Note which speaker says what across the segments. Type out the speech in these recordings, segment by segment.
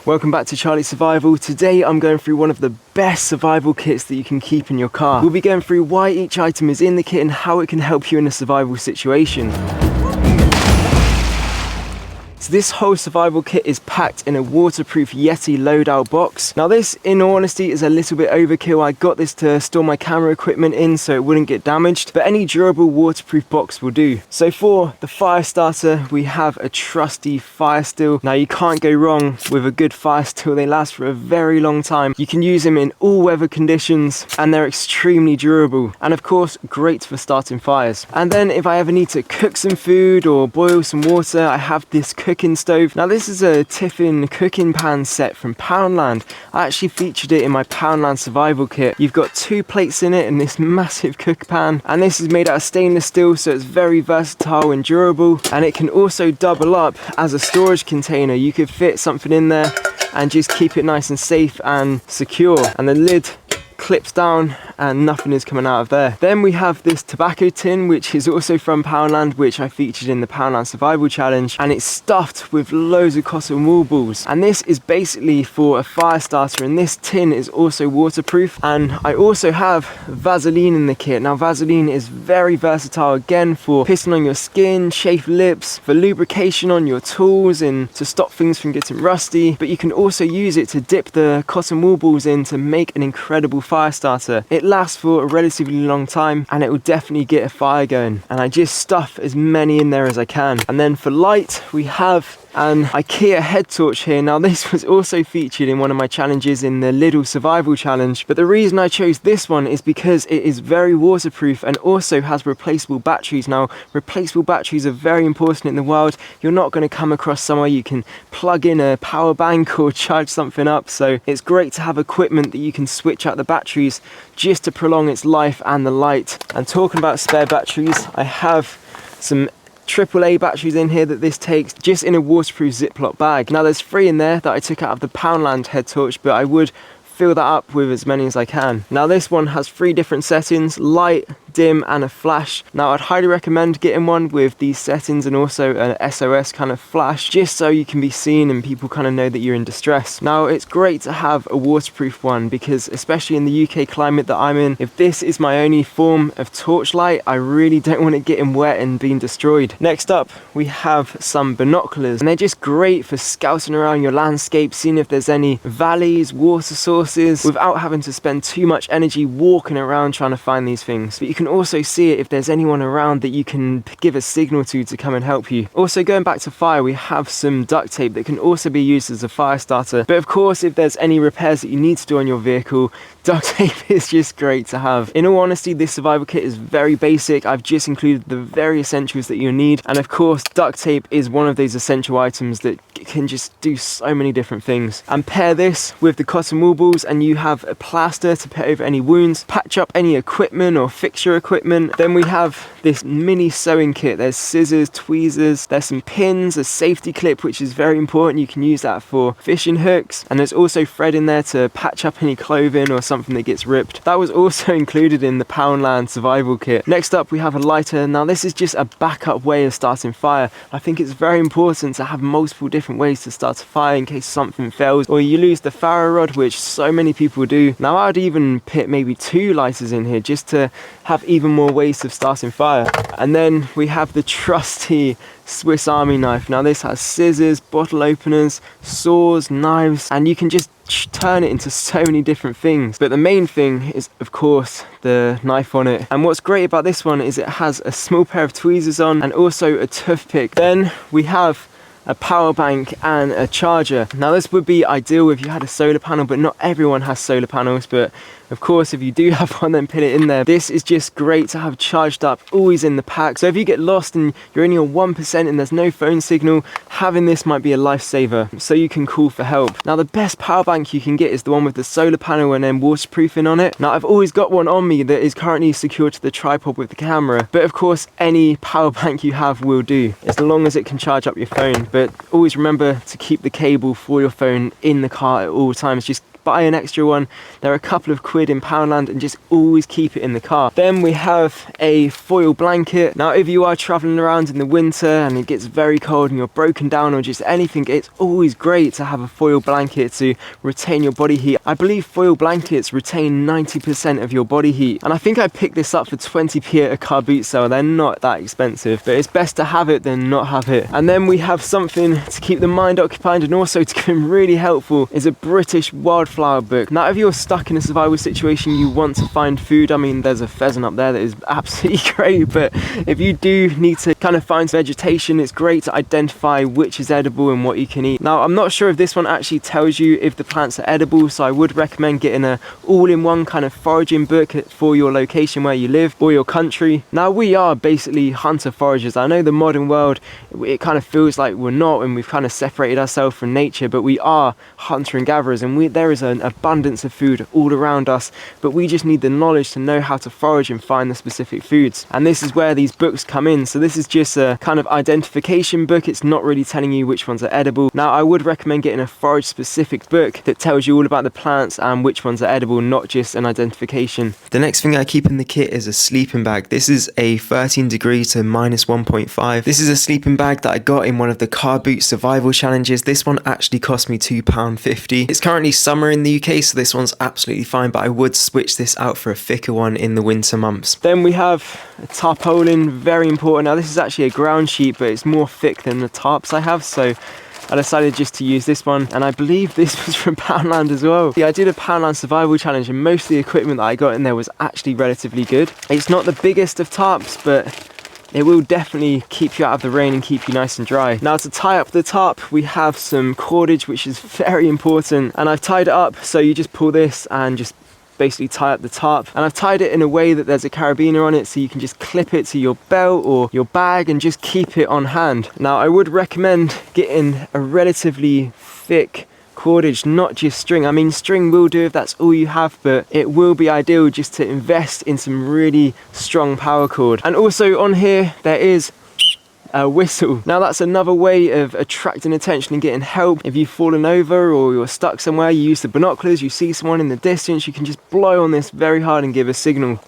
Speaker 1: Welcome back to Charlie's Survival. Today I'm going through one of the best survival kits that you can keep in your car. We'll be going through why each item is in the kit and how it can help you in a survival situation. So this whole survival kit is packed in a waterproof Yeti loadout box. Now this, in all honesty, is a little bit overkill. I got this to store my camera equipment in so it wouldn't get damaged, but any durable waterproof box will do. So for the fire starter, we have a trusty fire steel. Now you can't go wrong with a good fire steel. They last for a very long time. You can use them in all weather conditions and they're extremely durable. And of course, great for starting fires. And then if I ever need to cook some food or boil some water, I have this cooking stove. Now this is a Tiffin cooking pan set from Poundland. I actually featured it in my Poundland survival kit. You've got 2 plates in it and this massive cook pan, and this is made out of stainless steel, so it's very versatile and durable, and it can also double up as a storage container. You could fit something in there and just keep it nice and safe and secure, and the lid clips down and nothing is coming out of there. Then we have this tobacco tin, which is also from Poundland, which I featured in the Poundland Survival Challenge, and it's stuffed with loads of cotton wool balls. And this is basically for a fire starter, and this tin is also waterproof. And I also have Vaseline in the kit. Now Vaseline is very versatile, again for pissing on your skin, chafed lips, for lubrication on your tools and to stop things from getting rusty. But you can also use it to dip the cotton wool balls in to make an incredible fire starter. It lasts for a relatively long time and it will definitely get a fire going, and I just stuff as many in there as I can. And then for light, we have an IKEA head torch here. Now this was also featured in one of my challenges in the Lidl survival challenge, but the reason I chose this one is because it is very waterproof and also has replaceable batteries. Now replaceable batteries are very important in the wild. You're not going to come across somewhere you can plug in a power bank or charge something up, so it's great to have equipment that you can switch out the batteries just to prolong its life and the light. And talking about spare batteries, I have some AAA batteries in here that this takes, just in a waterproof Ziploc bag. Now there's 3 in there that I took out of the Poundland head torch, but I would fill that up with as many as I can. Now this one has 3 different settings: light, dim and a flash. Now I'd highly recommend getting one with these settings and also an SOS kind of flash, just so you can be seen and people kind of know that you're in distress. Now it's great to have a waterproof one because, especially in the UK climate that I'm in, if this is my only form of torchlight, I really don't want it getting wet and being destroyed. Next up, we have some binoculars, and they're just great for scouting around your landscape, seeing if there's any valleys, water sources, without having to spend too much energy walking around trying to find these things. But you can also see it if there's anyone around that you can give a signal to come and help you. Also, going back to fire, we have some duct tape that can also be used as a fire starter. But of course, if there's any repairs that you need to do on your vehicle, duct tape is just great to have. In all honesty, this survival kit is very basic. I've just included the very essentials that you need, and of course duct tape is one of those essential items that can just do so many different things. And pair this with the cotton wool balls and you have a plaster to put over any wounds, patch up any equipment or fix your equipment. Then we have this mini sewing kit. There's scissors, tweezers, there's some pins, a safety clip which is very important. You can use that for fishing hooks, and there's also thread in there to patch up any clothing or something that gets ripped. That was also included in the Poundland survival kit. Next up, we have a lighter. Now this is just a backup way of starting fire. I think it's very important to have multiple different ways to start a fire in case something fails or you lose the Farrow rod, which so many people do. Now I'd even put maybe 2 lighters in here just to have even more ways of starting fire. And then we have the trusty Swiss Army knife. Now this has scissors, bottle openers, saws, knives, and you can just turn it into so many different things. But the main thing is, of course, the knife on it. And what's great about this one is it has a small pair of tweezers on and also a toothpick. Then we have a power bank and a charger. Now this would be ideal if you had a solar panel, but not everyone has solar panels. But of course, if you do have one, then put it in there. This is just great to have charged up, always in the pack. So if you get lost and you're only on 1% and there's no phone signal, having this might be a lifesaver, so you can call for help. Now the best power bank you can get is the one with the solar panel and then waterproofing on it. Now I've always got one on me that is currently secured to the tripod with the camera, but of course any power bank you have will do, as long as it can charge up your phone. but always remember to keep the cable for your phone in the car at all times. Just buy an extra one. They're a couple of quid in Poundland, and just always keep it in the car. Then we have a foil blanket. Now if you are traveling around in the winter and it gets very cold and you're broken down or just anything, it's always great to have a foil blanket to retain your body heat. I believe foil blankets retain 90% of your body heat, and I think I picked this up for 20p at a car boot sale. They're not that expensive, but it's best to have it than not have it. And then we have something to keep the mind occupied and also to become really helpful is a British wildflower book. Now if you're stuck in a survival situation, you want to find food. I mean, there's a pheasant up there that is absolutely great, but if you do need to kind of find vegetation, it's great to identify which is edible and what you can eat. Now I'm not sure if this one actually tells you if the plants are edible, so I would recommend getting a all-in-one kind of foraging book for your location where you live or your country. Now we are basically hunter foragers. I know the modern world, it kind of feels like we're not, and we've kind of separated ourselves from nature, but we are hunter and gatherers, and there is an abundance of food all around us, but we just need the knowledge to know how to forage and find the specific foods. And this is where these books come in. So this is just a kind of identification book. It's not really telling you which ones are edible. Now I would recommend getting a forage specific book that tells you all about the plants and which ones are edible, not just an identification.
Speaker 2: The next thing I keep in the kit is a sleeping bag. This is a 13 degree to -1.5. This is a sleeping bag that I got in one of the car boot survival challenges. This one actually cost me £2.50. It's currently summer in the UK, so this one's absolutely fine, but I would switch this out for a thicker one in the winter months.
Speaker 1: Then we have a tarpaulin, very important. Now this is actually a ground sheet, but it's more thick than the tarps I have, so I decided just to use this one, and I believe this was from Poundland as well. Yeah, I did a Poundland survival challenge, and most of the equipment that I got in there was actually relatively good. It's not the biggest of tarps, but it will definitely keep you out of the rain and keep you nice and dry. Now to tie up the tarp, we have some cordage, which is very important, and I've tied it up, so you just pull this and just basically tie up the tarp, and I've tied it in a way that there's a carabiner on it, so you can just clip it to your belt or your bag and just keep it on hand. Now I would recommend getting a relatively thick cordage, not just string. I mean, string will do if that's all you have, but it will be ideal just to invest in some really strong power cord. And also on here there is a whistle. Now that's another way of attracting attention and getting help. If you've fallen over or you're stuck somewhere, you use the binoculars, you see someone in the distance, you can just blow on this very hard and give a signal.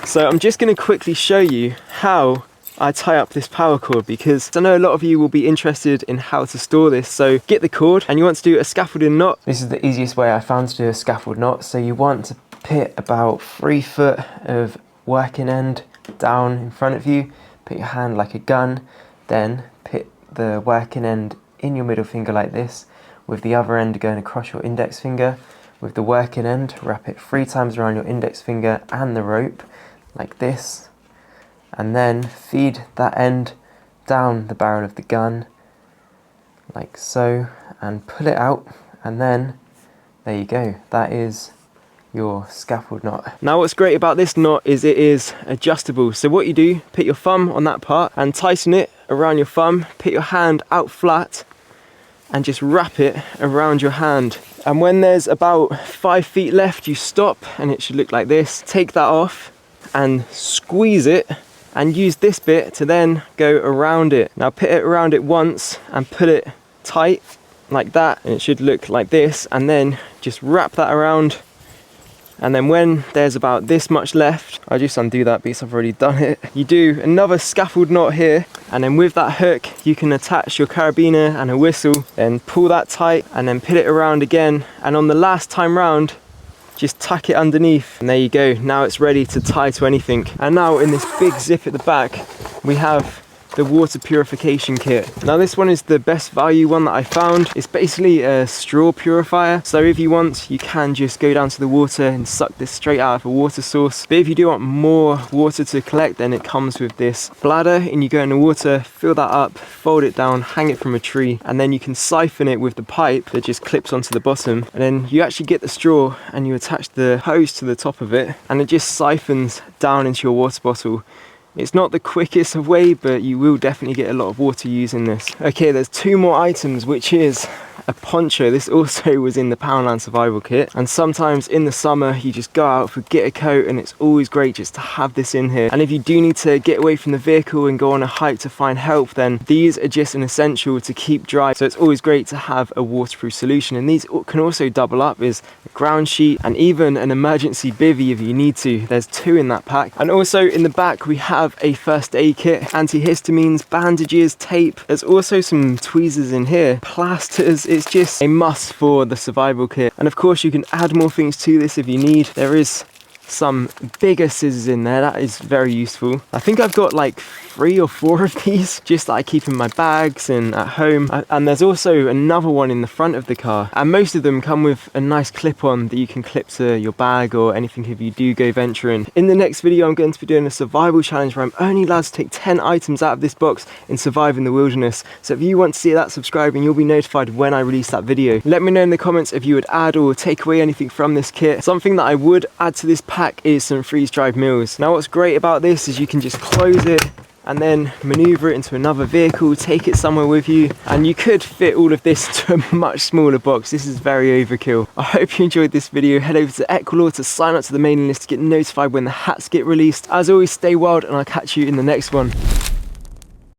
Speaker 1: So I'm just going to quickly show you how I tie up this power cord, because I know a lot of you will be interested in how to store this. So get the cord, and you want to do a scaffolding knot. This is the easiest way I found to do a scaffold knot. So you want to put about 3 foot of working end down in front of you, put your hand like a gun, then put the working end in your middle finger like this, with the other end going across your index finger. With the working end, wrap it 3 times around your index finger and the rope, like this, and then feed that end down the barrel of the gun, like so, and pull it out, and then there you go. That is your scaffold knot. Now what's great about this knot is it is adjustable. So what you do, put your thumb on that part and tighten it around your thumb, put your hand out flat and just wrap it around your hand. And when there's about 5 feet left, you stop, and it should look like this. Take that off and squeeze it, and use this bit to then go around it. Now put it around it once and put it tight like that, and it should look like this, and then just wrap that around. And then when there's about this much left, I just undo that because I've already done it. You do another scaffold knot here, and then with that hook you can attach your carabiner and a whistle, then pull that tight and then put it around again, and on the last time round just tuck it underneath, and there you go. Now it's ready to tie to anything. And now in this big zip at the back we have the water purification kit. Now this one is the best value one that I found. It's basically a straw purifier, so if you want you can just go down to the water and suck this straight out of a water source, but if you do want more water to collect, then it comes with this bladder, and you go in the water, fill that up, fold it down, hang it from a tree, and then you can siphon it with the pipe that just clips onto the bottom, and then you actually get the straw and you attach the hose to the top of it, and it just siphons down into your water bottle. It's not the quickest of way, but you will definitely get a lot of water using this. Okay, there's 2 more items, which is a a poncho. This also was in the Poundland survival kit, and sometimes in the summer you just go out, forget a coat, and it's always great just to have this in here. And if you do need to get away from the vehicle and go on a hike to find help, then these are just an essential to keep dry. So it's always great to have a waterproof solution, and these can also double up as a ground sheet and even an emergency bivvy if you need to. There's 2 in that pack. And also in the back we have a first aid kit, antihistamines, bandages, tape. There's also some tweezers in here, plasters. It's just a must for the survival kit. And of course you can add more things to this if you need. There is some bigger scissors in there, that is very useful. I think I've got like 3 or 4 of these just that I keep in my bags and at home. And there's also another one in the front of the car, and most of them come with a nice clip on that you can clip to your bag or anything if you do go venturing. In the next video I'm going to be doing a survival challenge where I'm only allowed to take 10 items out of this box and survive in the wilderness. So if you want to see that, subscribe and you'll be notified when I release that video. Let me know in the comments if you would add or take away anything from this kit. Something that I would add to this pack is some freeze-dried meals. Now what's great about this is you can just close it and then maneuver it into another vehicle, take it somewhere with you, and you could fit all of this to a much smaller box. This is very overkill. I hope you enjoyed this video. Head over to Equilor to sign up to the mailing list to get notified when the hats get released. As always, stay wild and I'll catch you in the next one.